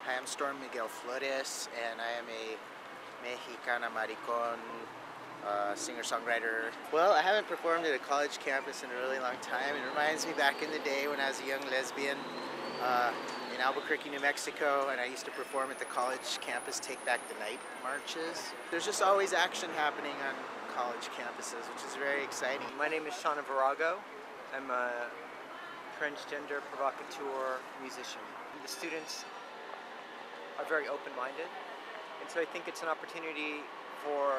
Hi, I'm Storm Miguel Flores, and I am a Mexicana Maricon singer-songwriter. Well, I haven't performed at a college campus in a really long time. It reminds me back in the day when I was a young lesbian in Albuquerque, New Mexico, and I used to perform at the college campus Take Back the Night marches. There's just always action happening on college campuses, which is very exciting. My name is Shauna Virago. I'm a transgender provocateur musician. The students are very open-minded, and so I think it's an opportunity for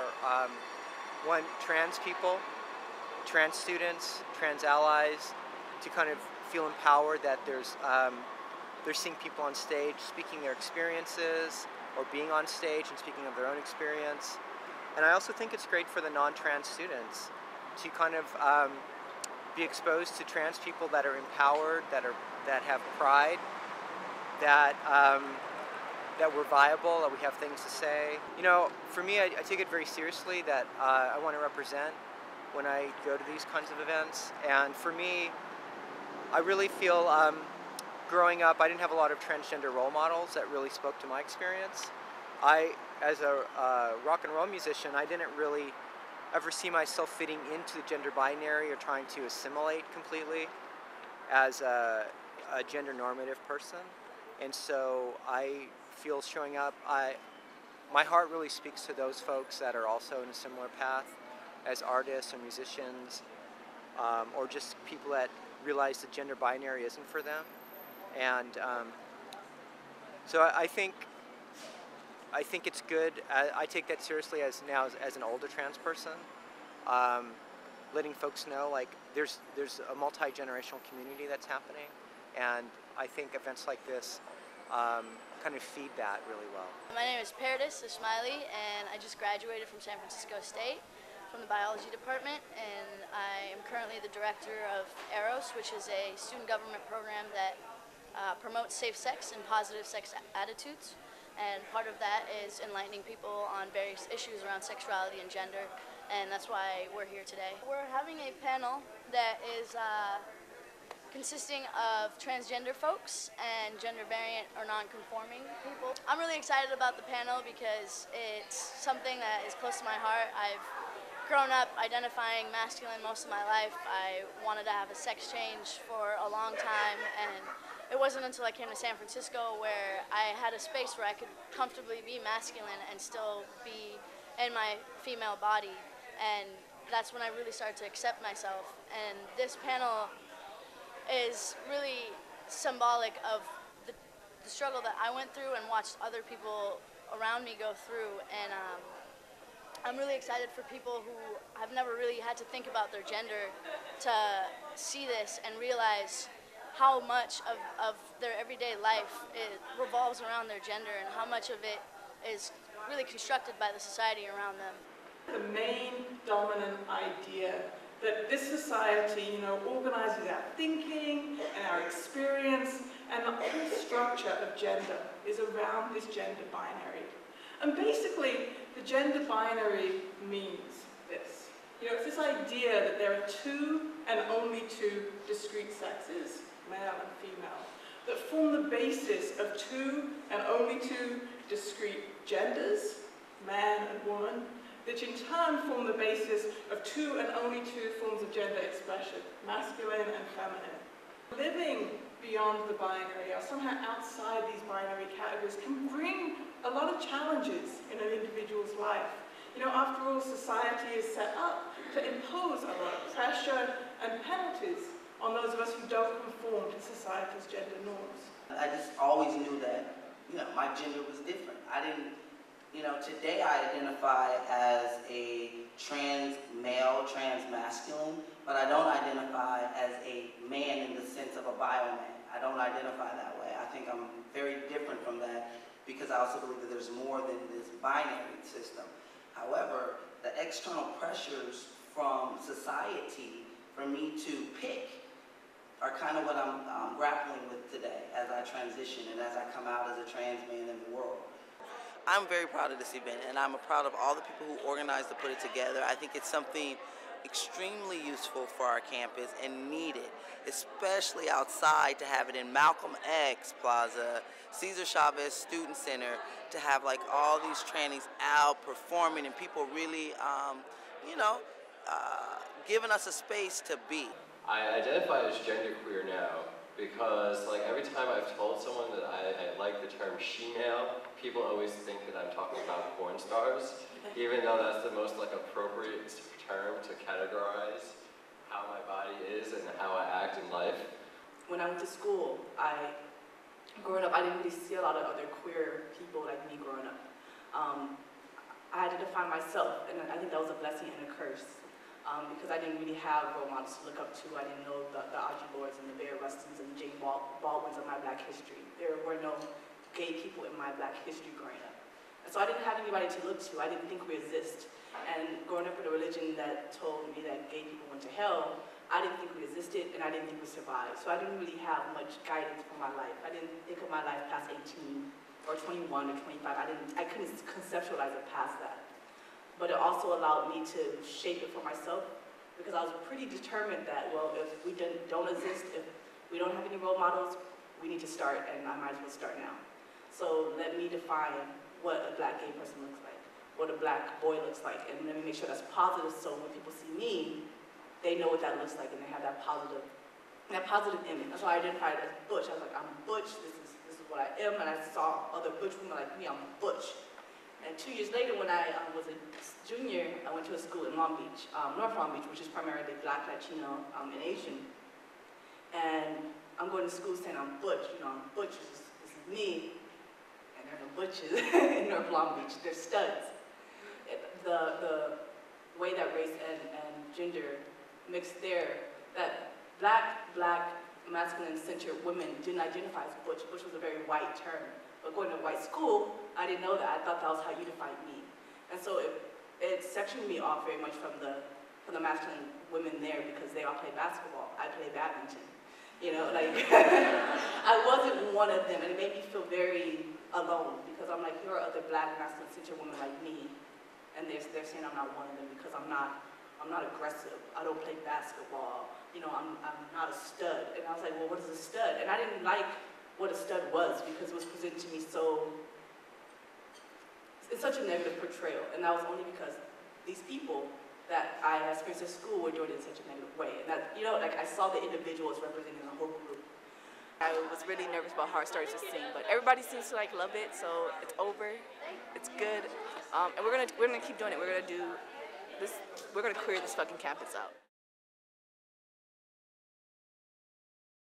one, trans people, trans students, trans allies to kind of feel empowered that they're seeing people on stage speaking their experiences or being on stage and speaking of their own experience. And I also think it's great for the non-trans students to kind of be exposed to trans people that are empowered, that have pride, that we're viable, that we have things to say. You know, for me, I take it very seriously that I want to represent when I go to these kinds of events. And for me, I really feel growing up, I didn't have a lot of transgender role models that really spoke to my experience. As a rock and roll musician, I didn't really ever see myself fitting into the gender binary or trying to assimilate completely as a gender normative person. And so I feel showing up, my heart really speaks to those folks that are also in a similar path as artists or musicians, or just people that realize the gender binary isn't for them. And so I think it's good. I take that seriously as an older trans person, letting folks know like there's a multi-generational community that's happening, and I think events like this kind of feed that really well. My name is Paradis Ismaili, and I just graduated from San Francisco State from the biology department, and I am currently the director of EROS, which is a student government program that promotes safe sex and positive sex attitudes. And part of that is enlightening people on various issues around sexuality and gender, and that's why we're here today. We're having a panel that is consisting of transgender folks and gender variant or non-conforming people. I'm really excited about the panel because it's something that is close to my heart. I've grown up identifying masculine most of my life. I wanted to have a sex change for a long time, and it wasn't until I came to San Francisco where I had a space where I could comfortably be masculine and still be in my female body, and that's when I really started to accept myself. And this panel is really symbolic of the struggle that I went through and watched other people around me go through. And I'm really excited for people who have never really had to think about their gender to see this and realize how much of their everyday life revolves around their gender and how much of it is really constructed by the society around them. The main dominant idea that this society, organizes our thinking and our experience, and the whole structure of gender is around this gender binary. And basically, the gender binary means this. It's this idea that there are two and only two discrete sexes, male and female, that form the basis of two and only two discrete genders, man and woman, which in turn form the basis of two and only two forms of gender expression, masculine and feminine. Living beyond the binary or somehow outside these binary categories can bring a lot of challenges in an individual's life. After all, society is set up to impose a lot of pressure and penalties on those of us who don't conform to society's gender norms. I just always knew that, my gender was different. I didn't, today I identify as a trans male, trans masculine, but I don't identify as a man in the sense of a bioman. I don't identify that way. I think I'm very different from that because I also believe that there's more than this binary system. However, the external pressures from society for me to pick are kind of what I'm grappling with today as I transition and as I come out as a trans man in the world. I'm very proud of this event, and I'm proud of all the people who organized to put it together. I think it's something, extremely useful for our campus and needed, especially outside, to have it in Malcolm X Plaza, Cesar Chavez Student Center, to have like all these trainings out performing and people really, giving us a space to be. I identify as genderqueer now because like every time I've told someone that I like the term she-male, people always think that I'm talking about porn stars, even though that's the most like appropriate term to categorize how my body is and how I act in life. When I went to school, growing up, I didn't really see a lot of other queer people like me growing up. I had to define myself, and I think that was a blessing and a curse. Because I didn't really have role models to look up to. I didn't know the Audrey Lords and the Bear Rustins and the Jane Baldwins of my Black history. There were no gay people in my Black history growing up. And so I didn't have anybody to look to. I didn't think we exist. And growing up in a religion that told me that gay people went to hell, I didn't think we existed and I didn't think we survived. So I didn't really have much guidance for my life. I didn't think of my life past 18 or 21 or 25. I couldn't conceptualize it past that. But it also allowed me to shape it for myself because I was pretty determined that, well, if we don't exist, if we don't have any role models, we need to start, and I might as well start now. So let me define what a Black gay person looks like, what a Black boy looks like, and let me make sure that's positive so when people see me, they know what that looks like and they have that positive image. That's why I identified as butch. I was like, I'm butch, this is what I am, and I saw other butch women like me, I'm butch. And 2 years later, when I was a junior, I went to a school in Long Beach, North Long Beach, which is primarily Black, Latino, and Asian. And I'm going to school saying I'm butch, I'm butch, this is me. And there are no butches in North Long Beach, they're studs. The way that race and gender mixed there, that black, masculine-centered women didn't identify as butch. Butch was a very white term. But going to a white school, I didn't know that. I thought that was how you defined me. And so it sectioned me off very much from the masculine women there because they all played basketball. I played badminton. I wasn't one of them, and it made me feel very alone because I'm like, here are other Black, masculine-centered women like me, and they're saying I'm not one of them because I'm not aggressive. I don't play basketball. I'm not a stud. And I was like, well, what is a stud? And I didn't like what a stud was because it was presented to me it's such a negative portrayal, and that was only because these people that I had experienced at school were doing it in such a negative way, and that, I saw the individuals representing the whole group. I was really nervous about how it started to sing, but everybody seems to love it, so it's over, it's good, and we're gonna keep doing it. We're gonna do this, we're gonna clear this fucking campus out.